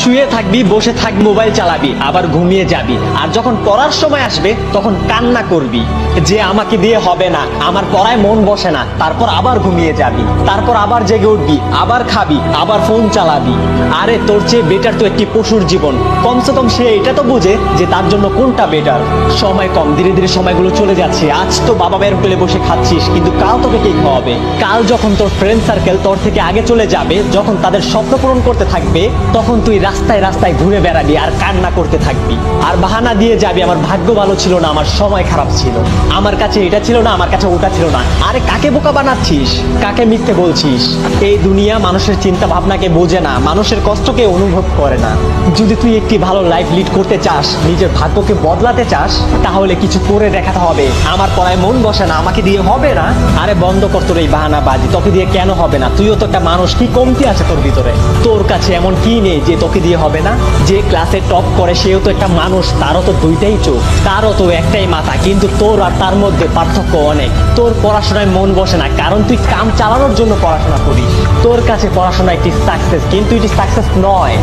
শুয়ে থাকবি, বসে থাকবি, মোবাইল চালাবি, আবার ঘুমিয়ে যাবি। আর যখন পড়ার সময় আসবে তখন কান্না করবি যে আমাকে দিয়ে হবে না, আমার পড়ায় মন বসে না। তারপর আবার ঘুমিয়ে যাবি, তারপর আবার জেগে উঠবি, আবার খাবি, আবার ফোন চালাবি। আরে তোর চেয়ে বেটার তো একটি পশুর জীবন। কমসে কম সে এটা তো বুঝে যে তার জন্য কোনটা বেটার। সময় কম, ধীরে ধীরে সময়গুলো চলে যাচ্ছে। আজ তো বাবা মায়ের হোটেলে বসে খাচ্ছিস, কিন্তু কাল তোকে কে খাওয়াবে? কাল যখন তোর ফ্রেন্ড সার্কেল তোর থেকে আগে চলে যাবে, যখন তাদের স্বপ্ন পূরণ করতে থাকবে, তখন তুই রাস্তায় রাস্তায় ঘুরে বেড়াবি আর কান্না করতে থাকবি আর বাহানা দিয়ে যাবি আমার ভাগ্য ভালো ছিল না, আমার সময় খারাপ ছিল, আমার কাছে এটা ছিল না, আমার কাছে ওটা ছিল না। আরে কাকে বোকা বানাচ্ছিস? কাকে মিথ্যে বলছিস? এই দুনিয়া মানুষের চিন্তা ভাবনাকে বোঝে না, মানুষের কষ্টকে অনুভব করে না। যদি তুই একটি ভালো লাইফ লিড করতে চাস, নিজের ভাগ্যকে বদলাতে চাস, তাহলে কিছু করে দেখাতে হবে। আমার পড়ায় মন বসে না, আমাকে দিয়ে হবে না। আরে বন্ধ কর তোর এই বাহানাবাজি। তোকে দিয়ে কেন হবে না? তুইও তো একটা মানুষ, কি কমতি আছে তোর ভিতরে? তোর কাছে এমন কি নেই যে তোকে দিয়ে হবে না? যে ক্লাসে টপ করে সেও তো একটা মানুষ, তারও তো দুইটাই চোখ, তারও তো একটাই মাথা, কিন্তু তোর আর তার মধ্যে পার্থক্য অনেক। তোর পড়াশোনায় মন বসে না কারণ তুই কাম চালানোর জন্য পড়াশোনা করিস। তোর কাছে পড়াশোনা একটি সাকসেস, কিন্তু এটি সাকসেস নয়।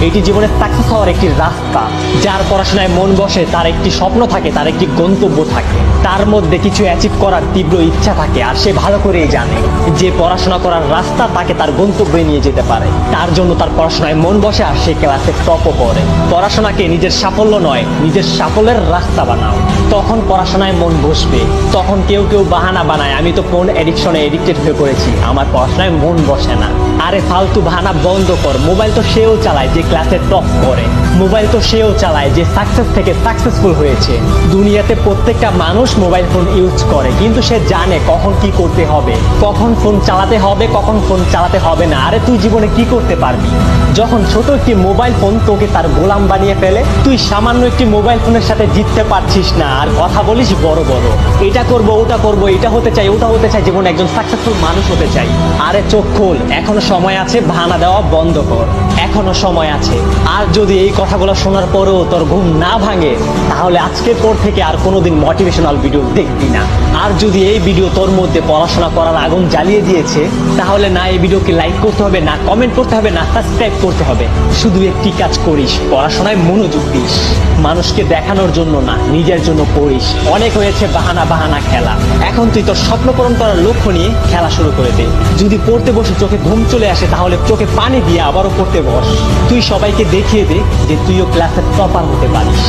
এটি জীবনের সাকসেস হওয়ার একটি রাস্তা। যার পড়াশোনায় মন বসে তার একটি স্বপ্ন থাকে, তার একটি গন্তব্য থাকে, তার মধ্যে কিছু অ্যাচিভ করার তীব্র ইচ্ছা থাকে। আর সে ভালো করেই জানে যে পড়াশোনা করার রাস্তা তাকে তার গন্তব্যে নিয়ে যেতে পারে। তার জন্য তার পড়াশোনায় মন বসে আর সে ক্লাসে টপও করে। পড়াশোনাকে নিজের সাফল্য নয়, নিজের সাফল্যের রাস্তা বানাও, তখন পড়াশোনায় মন বসবে। তখন কেউ কেউ বাহানা বানায়, আমি তো ফোন এডিকশনে এডিক্টেড হয়ে পড়েছি, আমার পড়াশোনায় মন বসে না। আরে ফালতু বাহানা বন্ধ কর। মোবাইল তো সেও চালায় যে ক্লাসে টপ করে, মোবাইল তো সেও চালায় যে সাকসেস থেকে সাকসেসফুল হয়েছে। দুনিয়াতে প্রত্যেকটা মানুষ মোবাইল ফোন ইউজ করে, কিন্তু সে জানে কখন কি করতে হবে, কখন ফোন চালাতে হবে, কখন ফোন চালাতে হবে না। আরে তুই জীবনে কি করতে পারবি যখন ছোট একটি মোবাইল ফোন তোকে তার গোলাম বানিয়ে ফেলে? তুই সামান্য একটি মোবাইল ফোনের সাথে জিততে পারছিস না, আর কথা বলিস বড় বড়, এটা করব, ওটা করব, এটা হতে চাই, ওটা হতে চাই, জীবনে একজন সাকসেসফুল মানুষ হতে চাই। আরে চোখ খোল, এখনো সময় আছে, বাহানা দেওয়া বন্ধ কর, এখনো সময় আছে। আর যদি এই কথাগুলো শোনার পরেও তোর ঘুম না ভাঙে, তাহলে আজকের পর থেকে আর কোনোদিন মোটিভেশনাল ভিডিও দেখবি না। আর যদি এই ভিডিও তোর মধ্যে পড়াশোনা করার আগুন জ্বালিয়ে দিয়েছে, তাহলে না এই ভিডিওকে লাইক করতে হবে, না কমেন্ট করতে হবে, না সাবস্ক্রাইব করতে হবে। শুধু একটি কাজ করিস, পড়াশোনায় মনোযোগ দিস। মানুষকে দেখানোর জন্য না, নিজের জন্য পড়িস। অনেক হয়েছে বাহানা বাহানা খেলা, এখন তুই তোর স্বপ্ন পূরণ করার লক্ষ্য নিয়ে খেলা শুরু করে দে। যদি পড়তে বসে চোখে ঘুম চলে আসে, তাহলে চোখে পানি দিয়ে আবারও পড়তে বস। তুই সবাইকে দেখিয়ে দে যে তুইও ক্লাসের টপার হতে পারিস।